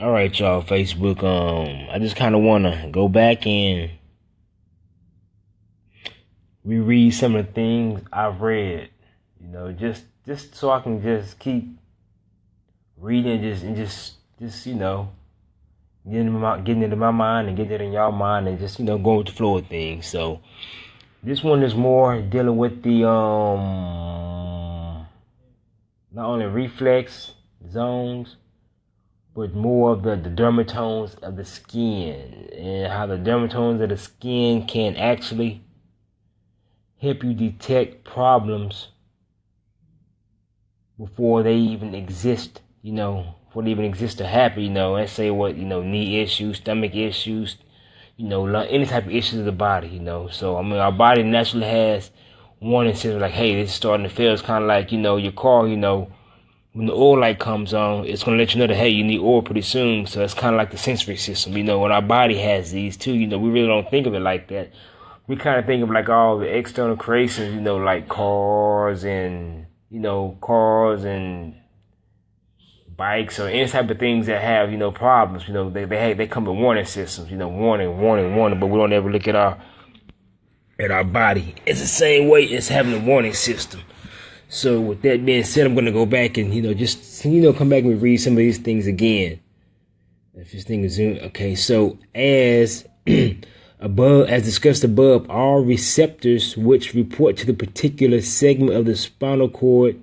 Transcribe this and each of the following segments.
All right, y'all, Facebook. I just kind of want to go back and reread some of the things I've read. Just so I can just keep reading, just getting into my mind and getting it in y'all mind, and just going with the flow of things. So this one is more dealing with the not only reflex zones, but more of the dermatomes of the skin, and how the dermatomes of the skin can actually help you detect problems before they even exist, before they even exist to happen, let's say knee issues, stomach issues, any type of issues of the body, So, our body naturally has warning systems like, hey, this is starting to fail. It's kind of like, your car, when the oil light comes on, it's going to let you know that, hey, you need oil pretty soon. So it's kind of like the sensory system. When our body has these too, we really don't think of it like that. We kind of think of like all the external creations, like cars and bikes or any type of things that have, problems. They come with warning systems, warning, but we don't ever look at our body. It's the same way as having a warning system. So with that being said, I'm going to go back and, come back and read some of these things again. If this thing is zoom. Okay, so as discussed above, all receptors which report to the particular segment of the spinal cord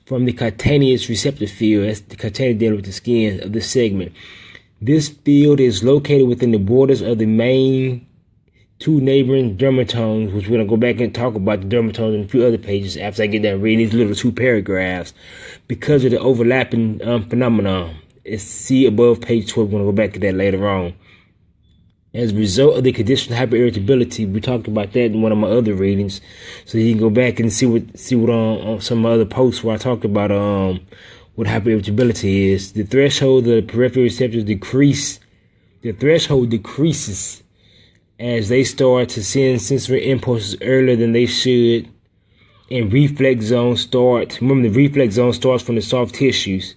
from the cutaneous receptor field, that's the cutaneous dealing with the skin of the segment. This field is located within the borders of the main two neighboring dermatomes, which we're going to go back and talk about the dermatomes in a few other pages after I get done reading these little two paragraphs because of the overlapping phenomenon. It's see above page 12. We're going to go back to that later on. As a result of the condition of hyperirritability, we talked about that in one of my other readings, so you can go back and see what on some other posts where I talked about what hyperirritability is. The threshold of the peripheral receptors decreases as they start to send sensory impulses earlier than they should, and reflex zones start. Remember, the reflex zone starts from the soft tissues.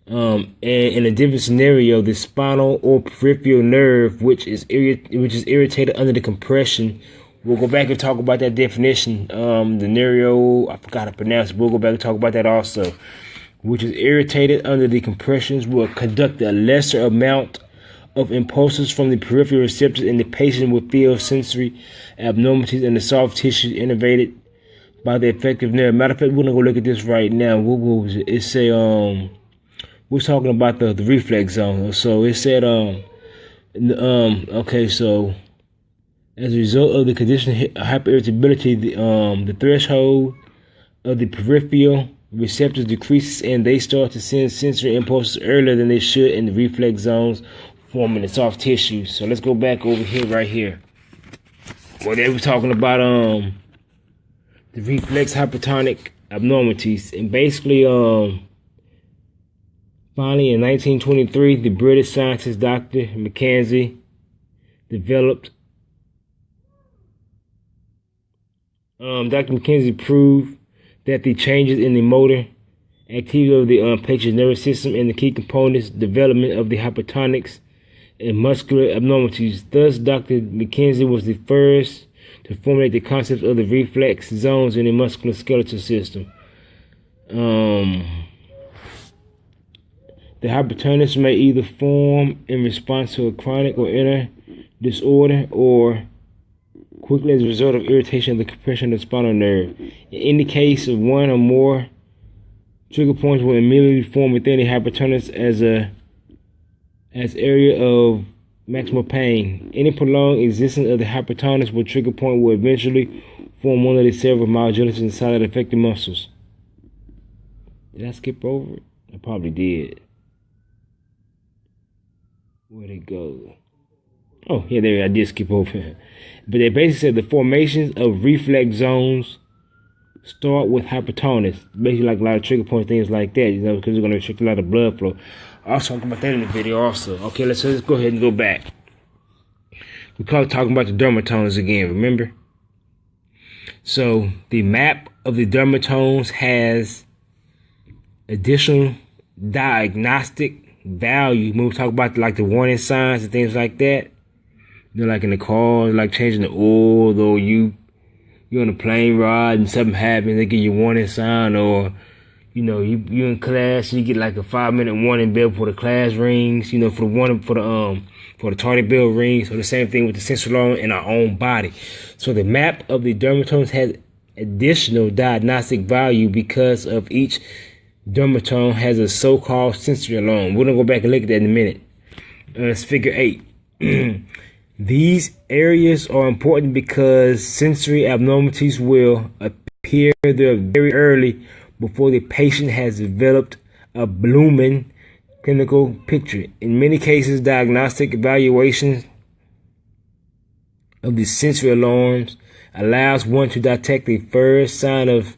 And in a different scenario, the spinal or peripheral nerve, which is irritated under the compression. We'll go back and talk about that definition. The neuro, I forgot to pronounce it. We'll go back and talk about that also. Which is irritated under the compressions will conduct a lesser amount of impulses from the peripheral receptors, and the patient will feel sensory abnormalities in the soft tissues innervated by the effective nerve. Matter of fact, we're gonna go look at this right now. We're talking about the reflex zone. So it said okay, so as a result of the condition of hyperirritability, the threshold of the peripheral receptors decreases, and they start to send sensory impulses earlier than they should in the reflex zones forming the soft tissue. So let's go back over here, right here. Well, they were talking about the reflex hypertonic abnormalities, and basically finally in 1923, the British scientist Dr. Mackenzie developed. Dr. Mackenzie proved that the changes in the motor activity of the patient's nervous system and the key components development of the hypertonics and muscular abnormalities. Thus, Dr. Mackenzie was the first to formulate the concept of the reflex zones in the musculoskeletal system. The hypertonus may either form in response to a chronic or inner disorder, or quickly as a result of irritation of the compression of the spinal nerve. In the case of one or more, trigger points will immediately form within the hypertonus as area of maximal pain. Any prolonged existence of the hypertonus will trigger point will eventually form one of the several modulations inside of the affected muscles. Did I skip over it? I probably did. Where'd it go? Oh, yeah, there I did skip over it. But they basically said the formations of reflex zones start with hypertonus. Basically like a lot of trigger points, things like that, because it's going to restrict a lot of blood flow. I'll talk about that in the video also. Okay, let's go ahead and go back. We're talking about the dermatomes again, remember? So the map of the dermatomes has additional diagnostic value, when we talk about like the warning signs and things like that, you know, like in the car, like changing the oil, or you're on a plane ride and something happens, they give you a warning sign, or you know, you in class, you get like a 5-minute warning bell before the class rings, you know, for the tardy bell rings. So the same thing with the sensory alarm in our own body. So the map of the dermatomes has additional diagnostic value because of each dermatome has a so-called sensory alarm. We're gonna go back and look at that in a minute. It's figure 8. These areas are important because sensory abnormalities will appear there very early before the patient has developed a blooming clinical picture. In many cases, diagnostic evaluation of the sensory alarms allows one to detect the first sign of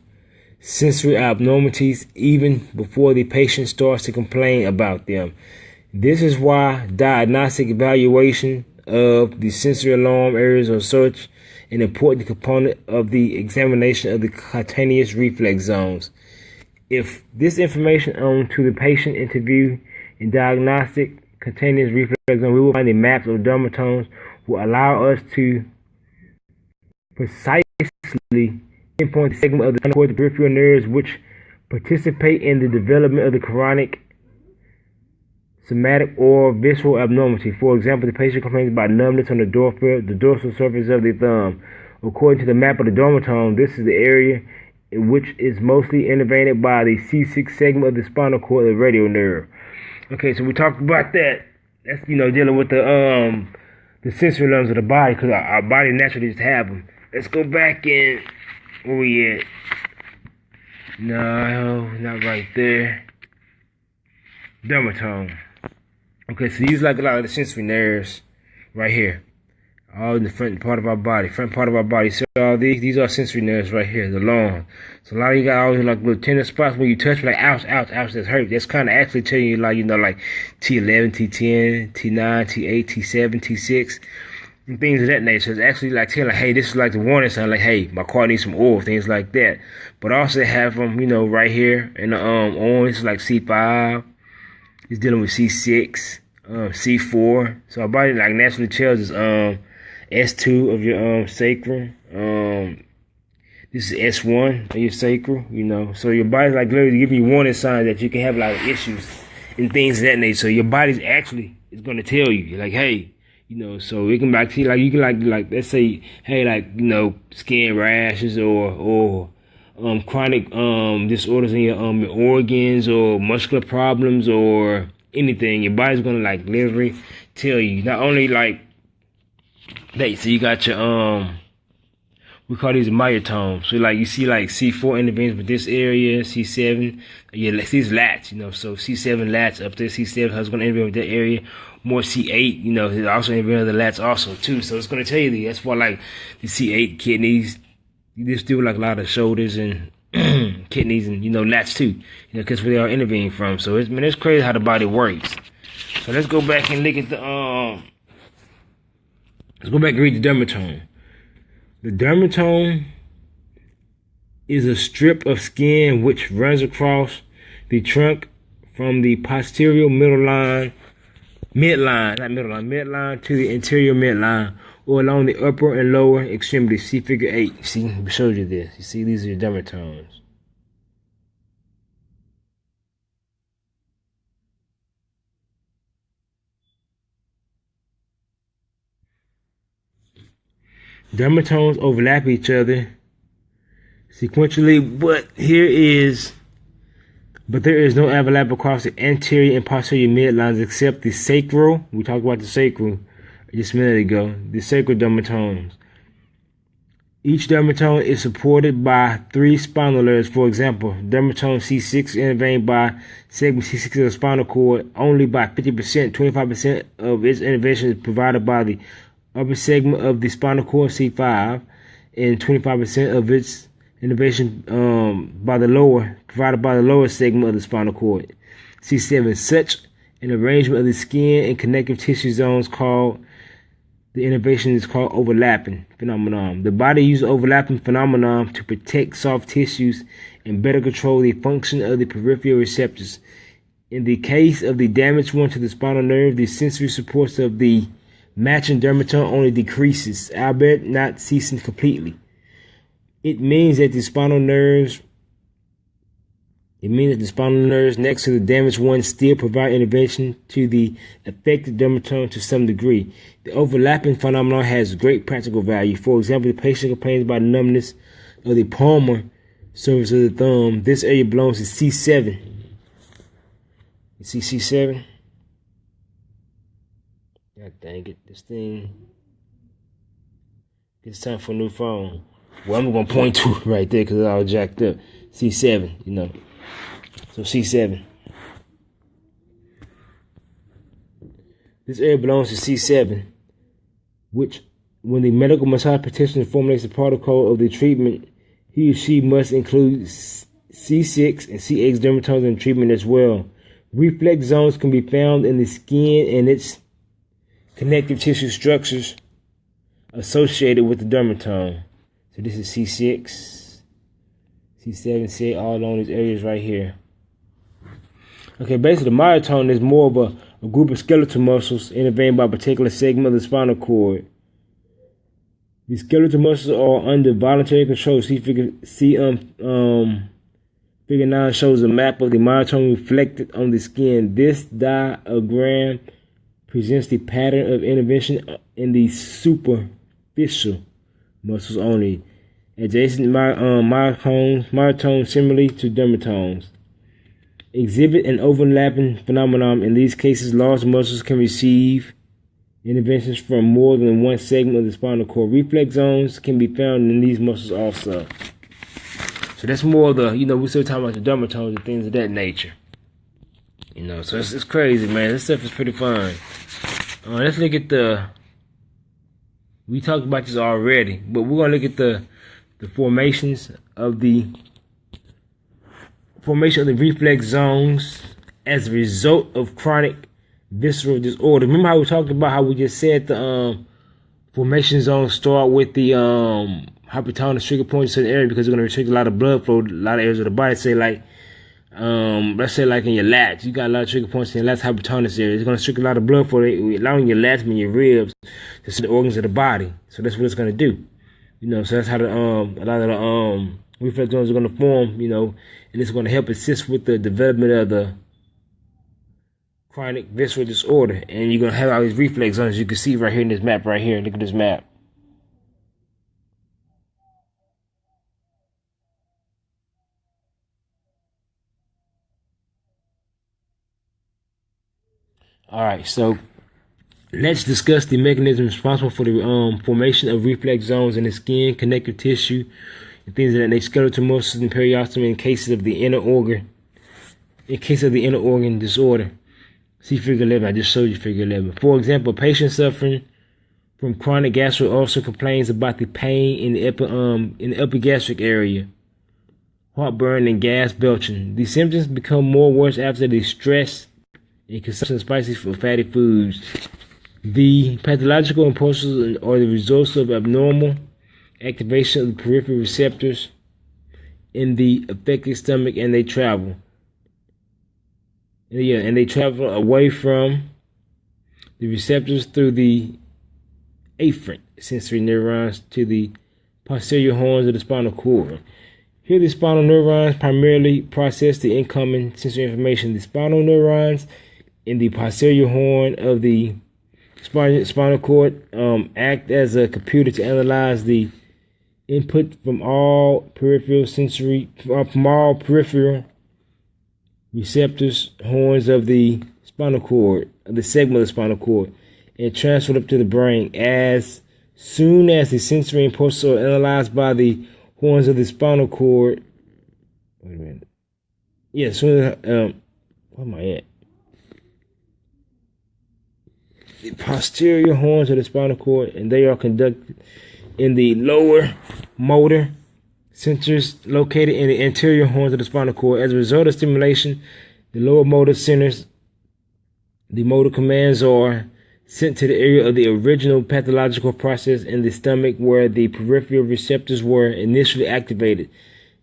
sensory abnormalities even before the patient starts to complain about them. This is why diagnostic evaluation of the sensory alarm areas are such an important component of the examination of the cutaneous reflex zones. If this information on to the patient interview in diagnostic cutaneous reflex zone, we will find the maps of dermatomes will allow us to precisely pinpoint the segment of the peripheral nerves which participate in the development of the chronic somatic or visceral abnormality. For example, the patient complains about numbness on the dorsal surface of the thumb. According to the map of the dermatome, this is the area which is mostly innervated by the C6 segment of the spinal cord, the radial nerve. Okay, so we talked about that. That's, you know, dealing with the sensory alarms of the body, because our body naturally just have them. Let's go back in. Where we at? No, not right there. Dermatome. Okay, so these like a lot of the sensory nerves right here. All in the front part of our body. Front part of our body. So all these are sensory nerves right here, the long. So a lot of you got all these like little tender spots where you touch, like ouch, ouch, ouch, that's hurt. That's kind of actually telling you, like, you know, like T11, T10, T9, T8, T7, T6, and things of that nature. It's actually like telling, like, hey, this is like the warning sign, like, hey, my car needs some oil, things like that. But also have them, you know, right here in the on. This is like C5. It's dealing with C6, C4. So our body like naturally tells us S2 of your sacrum. This is S1 of your sacrum, you know. So your body's like literally giving you warning signs that you can have a lot of issues and things of that nature. So your body's actually is gonna tell you, like, hey, you know, so it can like you can like let's say, hey, like, you know, skin rashes or chronic disorders in your organs or muscular problems or anything. Your body's gonna like literally tell you. Not only like that, so you got your we call these myotomes. So like you see like C4 intervenes with this area, C7, yeah, these lats, you know. So C7 lats up there, C7 is gonna intervene with that area. More C8, you know, it also intervenes with the lats also too. So it's gonna tell you that. That's why like the C8 kidneys, you just do like a lot of shoulders and kidneys and, you know, lats too, you know, because where they are intervening from. So it's, man, it's crazy how the body works. So let's go back and look at the let's go back and read the dermatome. The dermatome is a strip of skin which runs across the trunk from the posterior midline to the anterior midline, or along the upper and lower extremities. See figure 8. See, I showed you this. You see, these are your dermatomes. Dermatomes overlap each other sequentially, but there is no overlap across the anterior and posterior midlines except the sacral. We talked about the sacral just a minute ago. The sacral dermatomes. Each dermatome is supported by 3 spinal layers. For example, dermatome C6 intervened by segment C6 of the spinal cord only by 50%. 25% of its intervention is provided by the upper segment of the spinal cord, C5, and 25% of its innervation provided by the lower segment of the spinal cord, C7. Such an arrangement of the skin and connective tissue zones called the innervation is called overlapping phenomenon. The body uses overlapping phenomenon to protect soft tissues and better control the function of the peripheral receptors In the case of the damaged one to the spinal nerve, the sensory supports of the matching dermatome only decreases, albeit not ceasing completely. It means that the spinal nerves next to the damaged one still provide intervention to the affected dermatome to some degree. The overlapping phenomenon has great practical value. For example, the patient complains about numbness of the palmar surface of the thumb. This area belongs to C7. You see C7? God dang it, this thing. It's time for a new phone. Well, I'm going to point to it right there because it's all jacked up. C7, you know. So C7. This area belongs to C7, which, when the medical massage practitioner formulates the protocol of the treatment, he or she must include C6 and C8 dermatomes in treatment as well. Reflex zones can be found in the skin and its connective tissue structures associated with the dermatome. So this is C6, C7, C8, all along these areas right here. Okay, basically the myotone is more of a group of skeletal muscles innervated by a particular segment of the spinal cord. The skeletal muscles are under voluntary control. Figure 9 shows a map of the myotome reflected on the skin. This diagram presents the pattern of intervention in the superficial muscles only. Adjacent myotones, similarly to dermatomes, exhibit an overlapping phenomenon. In these cases, large muscles can receive interventions from more than one segment of the spinal cord. Reflex zones can be found in these muscles also. So that's more of the, we're still talking about the dermatomes and things of that nature. So it's crazy, man. This stuff is pretty fun. Let's look at we talked about this already, but we're going to look at the formations of the reflex zones as a result of chronic visceral disorder. Remember how we talked about how we just said the formation zones start with the hypertonus trigger points in the area because they're going to restrict a lot of blood flow, a lot of areas of the body. Say like, let's say like in your lats, you got a lot of trigger points in your lats hypertonus area. It's going to restrict a lot of blood flow, allowing your lats and your ribs to the organs of the body. So that's what it's going to do. So that's how a lot of the reflex zones are going to form. And it's going to help assist with the development of the chronic visceral disorder. And you're going to have all these reflex zones you can see right here in this map right here. Look at this map. All right, so let's discuss the mechanism responsible for the formation of reflex zones in the skin, connective tissue, and things like that. Skeletal muscles and periosteum in cases of the inner organ. In case of the inner organ disorder, see Figure 11. I just showed you Figure 11. For example, a patient suffering from chronic gastric ulcer complains about the pain in the epigastric area, heartburn, and gas belching. The symptoms become more worse after the stress and consumption of spicy or fatty foods. The pathological impulses are the results of abnormal activation of the peripheral receptors in the affected stomach, and they travel. And they travel away from the receptors through the afferent sensory neurons to the posterior horns of the spinal cord. Here, the spinal neurons primarily process the incoming sensory information. The spinal neurons in the posterior horn of the spinal cord act as a computer to analyze the input from all peripheral receptors, horns of the spinal cord, of the segment of the spinal cord, and transfer it to the brain. As soon as the sensory impulses are analyzed by the horns of the spinal cord, wait a minute. Yeah, as soon as where am I at? The posterior horns of the spinal cord, and they are conducted in the lower motor centers located in the anterior horns of the spinal cord. As a result of stimulation, the lower motor centers, the motor commands are sent to the area of the original pathological process in the stomach where the peripheral receptors were initially activated.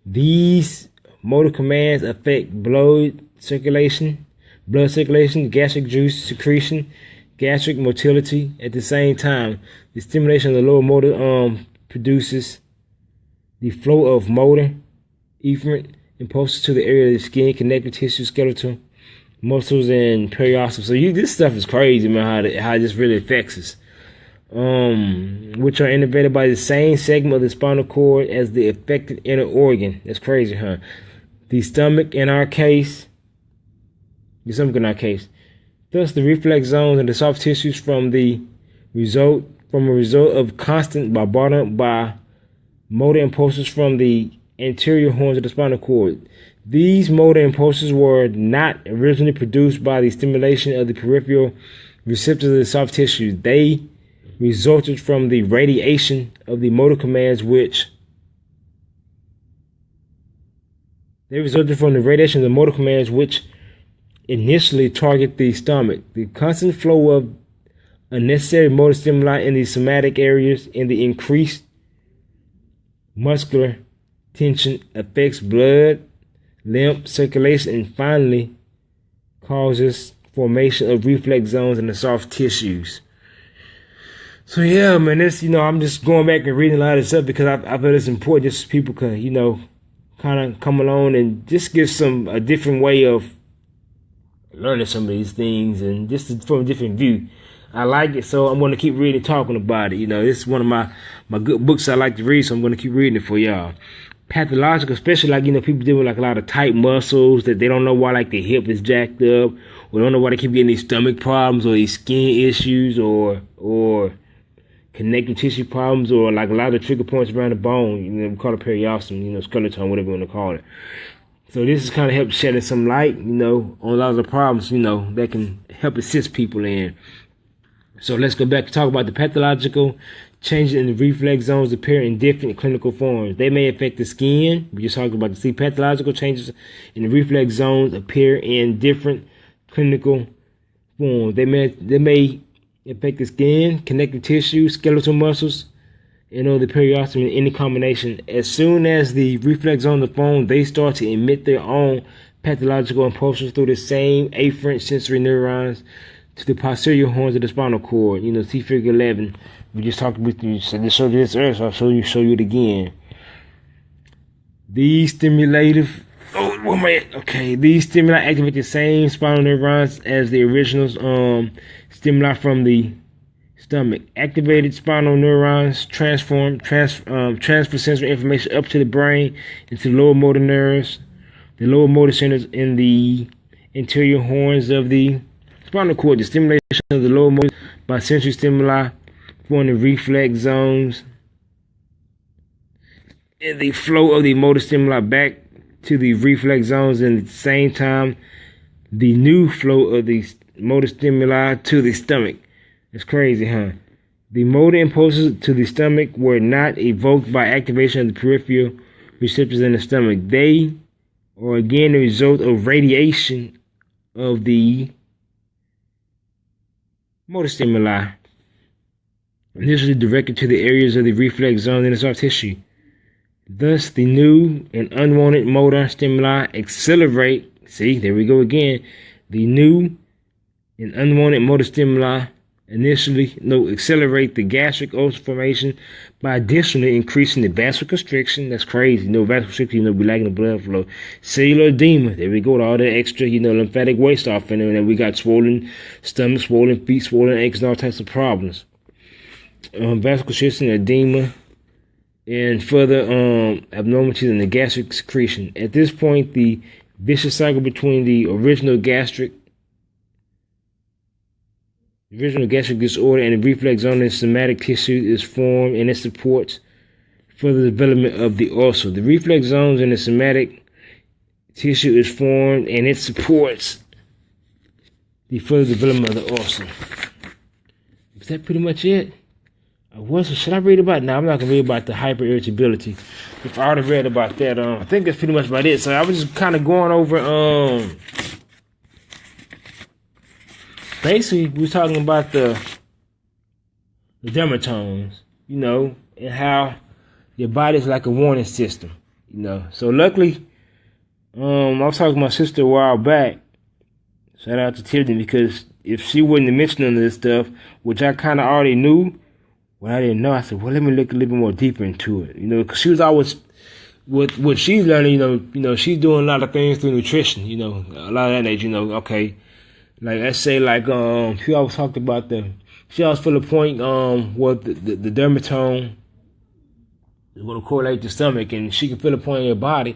These motor commands affect blood circulation, blood circulation, gastric juice secretion, gastric motility. At the same time, the stimulation of the lower motor produces the flow of motor efferent impulses to the area of the skin, connective tissue, skeletal muscles, and periosteum. So this stuff is crazy, man, how this really affects us. Which are innervated by the same segment of the spinal cord as the affected inner organ. That's crazy, huh? The stomach in our case. Thus, the reflex zones and the soft tissues from a result of constant by motor impulses from the anterior horns of the spinal cord. These motor impulses were not originally produced by the stimulation of the peripheral receptors of the soft tissue. They resulted from the radiation of the motor commands which initially target the stomach. The constant flow of unnecessary motor stimuli in the somatic areas and the increased muscular tension affects blood, lymph circulation, and finally causes formation of reflex zones in the soft tissues. So yeah, man, this, I'm just going back and reading a lot of stuff because I feel it's important just so people can, kind of come along and just give a different way of learning some of these things and just from a different view. I like it, so I'm going to keep reading and talking about it. This is one of my good books I like to read, so I'm going to keep reading it for y'all. Pathological, especially people dealing with a lot of tight muscles that they don't know why their hip is jacked up, or don't know why they keep getting these stomach problems or these skin issues or connective tissue problems, or a lot of trigger points around the bone. We call it periosteum, skeleton, whatever you want to call it. So this is kind of help shedding some light, on a lot of the problems, that can help assist people in. So let's go back and talk about the pathological changes in the reflex zones appear in different clinical forms. They may affect the skin. We just talked about the pathological changes in the reflex zones appear in different clinical forms. They may affect the skin, connective tissue, skeletal muscles, the periosteum in any combination. As soon as the reflex zones are formed, they start to emit their own pathological impulses through the same afferent sensory neurons to the posterior horns of the spinal cord. See figure 11. We just talked with you. So this showed you this earlier, so I'll show you it again. These stimuli activate the same spinal neurons as the original stimuli from the stomach. Activated spinal neurons transfer sensory information up to the brain into the lower motor nerves, the lower motor centers in the anterior horns of the spinal cord. The stimulation of the lower motor by sensory stimuli for the reflex zones and the flow of the motor stimuli back to the reflex zones, and at the same time the new flow of the motor stimuli to the stomach. It's crazy, huh? The motor impulses to the stomach were not evoked by activation of the peripheral receptors in the stomach. They are again the result of radiation of the motor stimuli, initially directed to the areas of the reflex zone in the soft tissue. Thus, the new and unwanted motor stimuli accelerate. See, there we go again. The new and unwanted motor stimuli accelerate the gastric ulcer formation by additionally increasing the vasoconstriction. That's crazy. Vasoconstriction, we lacking the blood flow. Cellular edema. There we go. All the extra, lymphatic waste off in there. And then we got swollen stomach, swollen feet, swollen ankles, and all types of problems. Vasoconstriction, edema, and further abnormalities in the gastric secretion. At this point, the vicious cycle between the original gastric disorder and the reflex zone in the somatic tissue is formed, and it supports further development of the ulcer. The reflex zones in the somatic tissue is formed, and it supports the further development of the ulcer. Is that pretty much it? Should I read about? No, I'm not gonna read about the hyperirritability. If I already read about that, I think that's pretty much about it. So I was just kind of going over. Basically, we were talking about the dermatomes, and how your body's like a warning system, So luckily, I was talking to my sister a while back. Shout out to Tiffany, because if she wouldn't have mentioned none of this stuff, which I kind of already knew, what I didn't know, I said, well, let me look a little bit more deeper into it. You know, because she was always, what she's learning, you know, she's doing a lot of things through nutrition, you know, a lot of that nature, you know, okay. Like, let's say, like, she always talked about she always feel the point, what the dermatome is going to correlate the stomach, and she can feel the point in your body,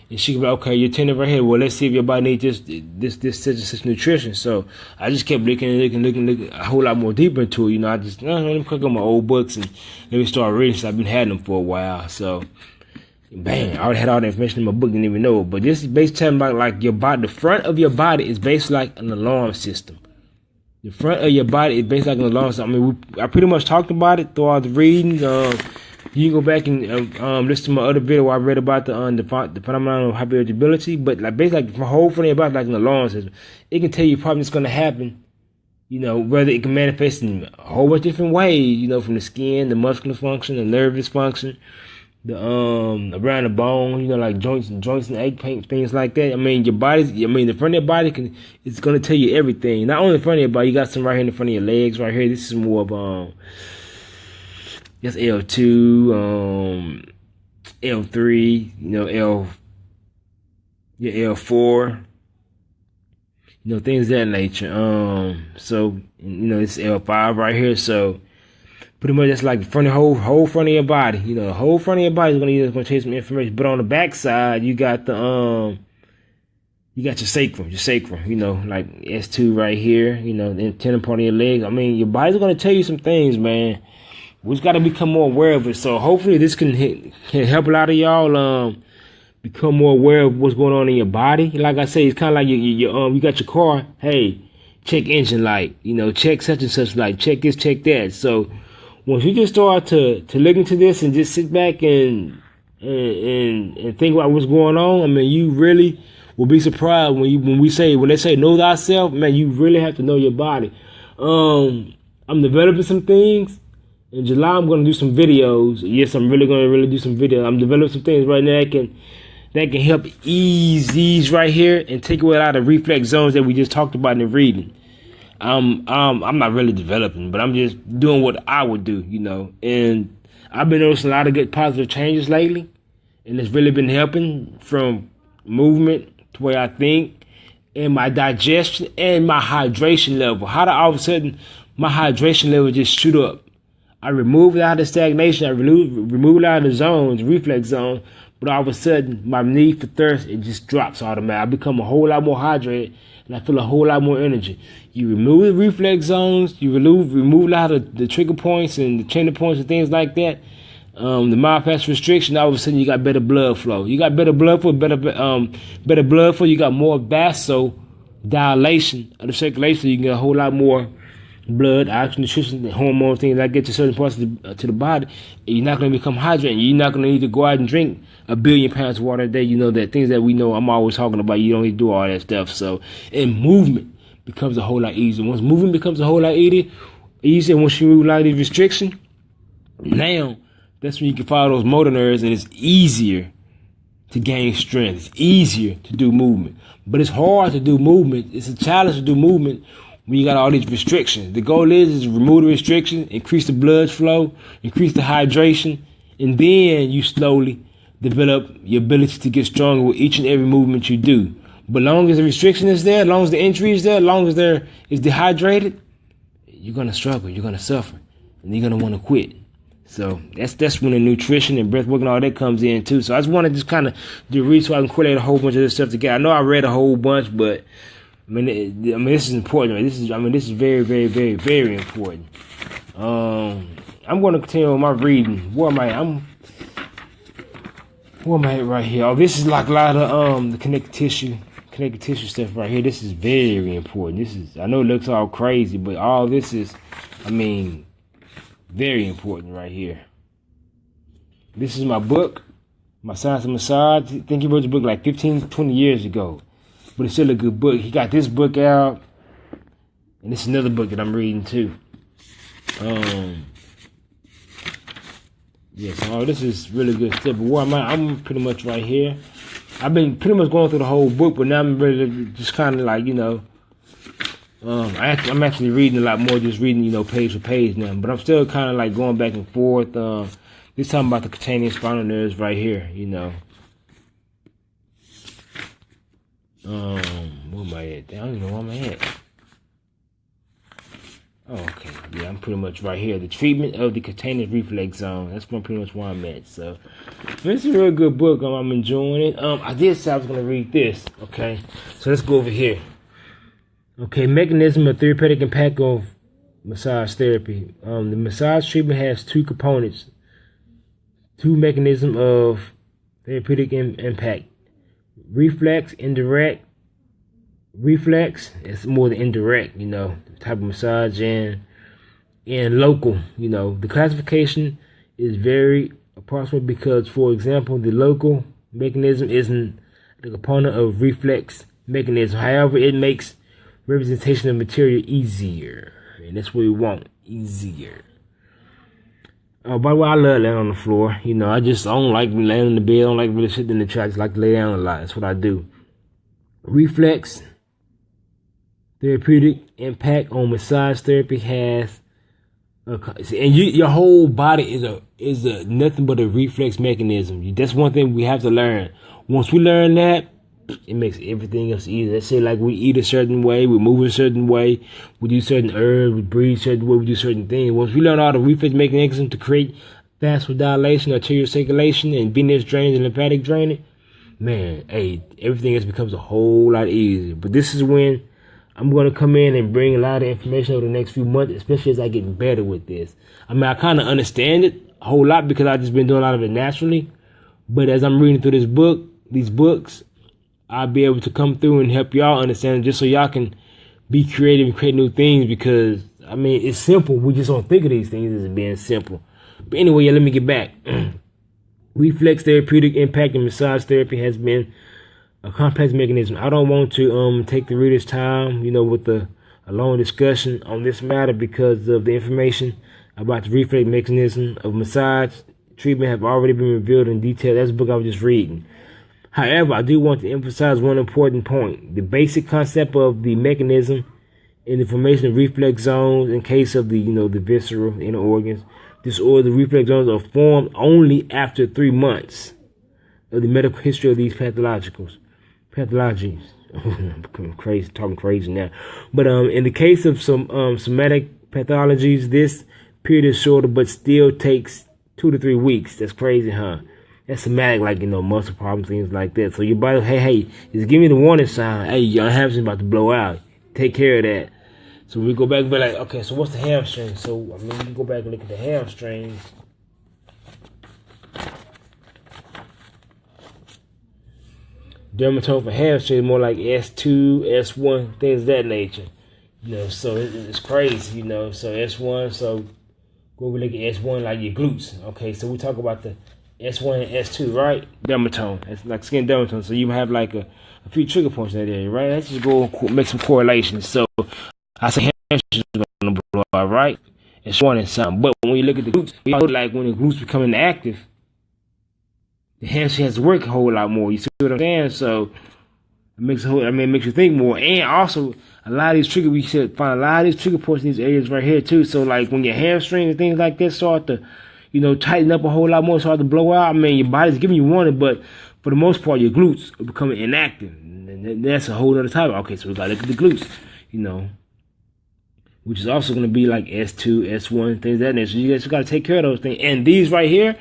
and she can be like, okay, you're tender right here. Well, let's see if your body needs this such nutrition. So I just kept looking a whole lot more deeper into it. You know, I just, let me click on my old books and let me start reading, since I've been having them for a while. So, bang, I already had all the information in my book, didn't even know it. But this is basically telling about, like, your body. The front of your body is basically like an alarm system. The front of your body is basically like an alarm system. I mean, I pretty much talked about it throughout the reading. You can go back and listen to my other video where I read about the phenomenon of hypereligibility. But, like, basically, like, the whole front of your body is like an alarm system. It can tell you probably what's going to happen. You know, whether it can manifest in a whole bunch of different ways. You know, from the skin, the muscular function, the nervous function, the around the bone, you know, like joints and ache pain, things like that. I mean, the front of your body it's gonna tell you everything. Not only the front of your body, you got some right here in the front of your legs, right here. This is more of that's L2, L3, you know, L4, you know, things of that nature. So you know, it's L5 right here. So pretty much that's like the whole front of your body. You know, the whole front of your body is gonna tell you some information. But on the back side, you got your sacrum, you know, like S2 right here, you know, the tendon part of your leg. I mean, your body's gonna tell you some things, man. We just gotta become more aware of it. So hopefully this can help a lot of y'all become more aware of what's going on in your body. Like I say, it's kind of like you got your car. Hey, check engine light. You know, check such and such light. Check this, check that. So once you just start to look into this and just sit back and think about what's going on, I mean, you really will be surprised when they say know thyself. Man, you really have to know your body. I'm developing some things. In July, I'm going to do some videos. Yes, I'm really going to do some videos. I'm developing some things right now that can help ease these right here and take away a lot of reflex zones that we just talked about in the reading. I'm not really developing, but I'm just doing what I would do, you know. And I've been noticing a lot of good positive changes lately, and it's really been helping from movement to where I think, and my digestion and my hydration level. How do all of a sudden my hydration level just shoot up? I removed out of the stagnation. I removed out of the zones, reflex zone, but all of a sudden my need for thirst, it just drops automatically. I become a whole lot more hydrated, and I feel a whole lot more energy. You remove the reflex zones, you remove a lot of the trigger points and the tender points and things like that. The myopath restriction, all of a sudden you got better blood flow. You got better blood flow, better blood flow. You got more vasodilation of the circulation. You can get a whole lot more blood, oxygen, nutrition, hormone things that get to certain parts of to the body. And you're not going to become hydrated. You're not going to need to go out and drink 1 billion pounds of water a day. You know, that things that we know I'm always talking about. You don't need to do all that stuff. So, and movement becomes a whole lot easier. Once movement becomes a whole lot easier, once you remove a lot of these restrictions, now that's when you can follow those motor nerves, and it's easier to gain strength. It's easier to do movement. But it's hard to do movement. It's a challenge to do movement when you got all these restrictions. The goal is remove the restrictions, increase the blood flow, increase the hydration, and then you slowly develop your ability to get stronger with each and every movement you do. But long as the restriction is there, long as the injury is there, long as there is dehydrated, you're going to struggle, you're going to suffer, and you're going to want to quit. So that's when the nutrition and breath work and all that comes in too. So I just want to just kind of do read so I can correlate a whole bunch of this stuff together. I know I read a whole bunch, but I mean this is important. This is very, very, very, very important. I'm going to continue with my reading. Where am I at right here? Oh, this is like a lot of the connective tissue stuff right here. This is very important. I know it looks all crazy, but all this is, very important right here. This is my book, My Science of Massage. I think he wrote the book like 15, 20 years ago. But it's still a good book. He got this book out. And this is another book that I'm reading too. This is really good stuff. But where am I? I'm pretty much right here. I've been pretty much going through the whole book, but now I'm ready to just kind of like, I'm actually reading a lot more, just reading, you know, page for page now. But I'm still kind of like going back and forth. This talking about the cutaneous spinal nerves right here, you know. Where am I at? I don't even know where I'm at. Oh, okay. Yeah, I'm pretty much right here. The treatment of the cutaneous reflex zone. That's pretty much where I'm at. So, this is a real good book. I'm enjoying it. I did say I was going to read this. Okay. So, let's go over here. Okay. Mechanism of therapeutic impact of massage therapy. The massage treatment has two components. Two mechanisms of therapeutic impact. Reflex, indirect. Reflex is more the indirect, you know, type of massage, and local, you know. The classification is very approximate because, for example, the local mechanism isn't the component of reflex mechanism. However, it makes representation of material easier, and that's what we want, easier. By the way, I love laying on the floor. You know, I don't like laying on the bed. I don't like really sitting in the chair. I just like to lay down a lot. That's what I do. Reflex therapeutic impact on massage therapy has, and your whole body is a nothing but a reflex mechanism. That's one thing we have to learn. Once we learn that, it makes everything else easier. Let's say like we eat a certain way, we move a certain way, we do certain herbs, we breathe a certain way, we do certain things. Once we learn all the reflex mechanisms to create vasodilation, arterial circulation, and venous drainage and lymphatic drainage, man, hey, everything else becomes a whole lot easier. But this is when I'm going to come in and bring a lot of information over the next few months, especially as I get better with this. I mean, I kind of understand it a whole lot because I've just been doing a lot of it naturally. But as I'm reading through these books, I'll be able to come through and help y'all understand it just so y'all can be creative and create new things because, I mean, it's simple. We just don't think of these things as being simple. But anyway, yeah, let me get back. Reflex therapeutic impact in massage therapy has been a complex mechanism. I don't want to take the reader's time, you know, with a long discussion on this matter because of the information about the reflex mechanism of massage treatment have already been revealed in detail. That's the book I was just reading. However, I do want to emphasize one important point. The basic concept of the mechanism in the formation of reflex zones in case of the, you know, the visceral inner organs disorder, the reflex zones are formed only after 3 months of the medical history of these pathologies. I'm crazy, talking crazy now. But in the case of some somatic pathologies, this period is shorter, but still takes 2 to 3 weeks. That's crazy, huh? That's somatic, like, you know, muscle problems, things like that. So your body, hey, just give me the warning sign. Hey, your hamstring's about to blow out. Take care of that. So we go back and be like, okay, so what's the hamstring? So, I mean, we can go back and look at the hamstrings. Dermatome for hamstring is more like S2, S1, things of that nature. You know, so it's crazy, you know. So S1, so go over look at S1 like your glutes. Okay, so we talk about the S1 and S2, right? Dermatome. It's like skin dermatome. So you have like a few trigger points in that area, right? Let's just go make some correlations. So I say hamstrings are going to blow out, right? S1 and something. But when you look at the glutes, we look like when the glutes become inactive, the hamstring has to work a whole lot more. You see what I'm saying? So it makes you think more. And also, a lot of these we should find a lot of these trigger points in these areas right here too. So like when your hamstring and things like this start to, you know, tighten up a whole lot more, start to blow out. I mean, your body's giving you warning, but for the most part, your glutes are becoming inactive. And that's a whole other topic. Okay, so we gotta look at the glutes, you know, which is also going to be like S2, S1, things of that nature. So you guys got to take care of those things. And these right here,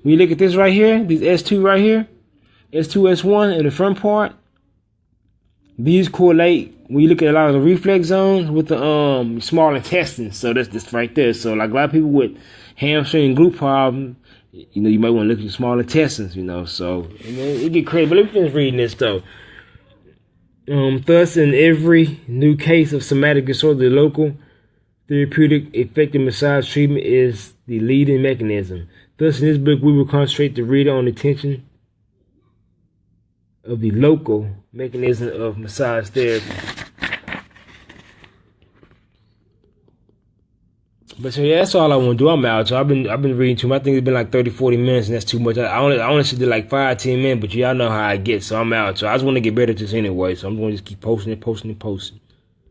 when you look at this right here, these S2 right here, S2, S1 in the front part, these correlate when you look at a lot of the reflex zones with the small intestines. So that's this right there. So like a lot of people with hamstring and glute problem, you know, you might want to look at the small intestines, you know. So and then it get crazy. But let me finish reading this though. Thus, in every new case of somatic disorder, the local therapeutic effective massage treatment is the leading mechanism. Thus, in this book, we will concentrate the reader on the attention of the local mechanism of massage therapy. But so yeah, that's all I want to do. I'm out. So I've been reading too much. I think it's been like 30, 40 minutes, and that's too much. I only should do like 5, 10 minutes, but y'all know how I get. So I'm out. So I just want to get better at this anyway. So I'm going to just keep posting it.